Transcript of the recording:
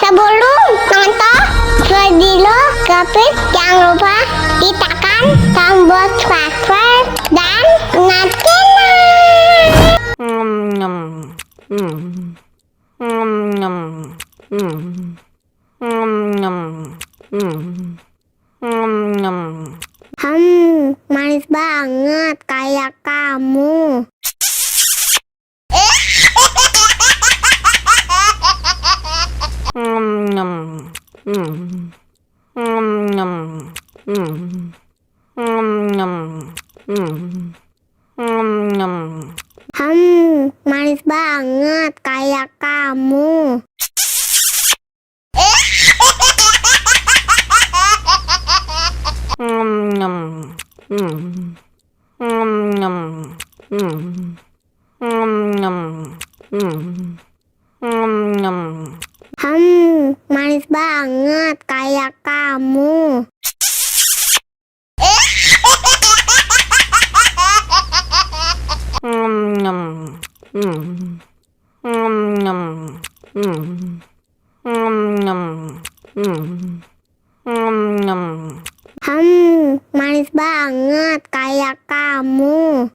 Sebelum nonton video Gavin, jangan lupa ditekan tombol subscribe dan manis banget kayak kamu. Manis banget kayak kamu. Manis banget kayak kamu. Manis banget kayak kamu.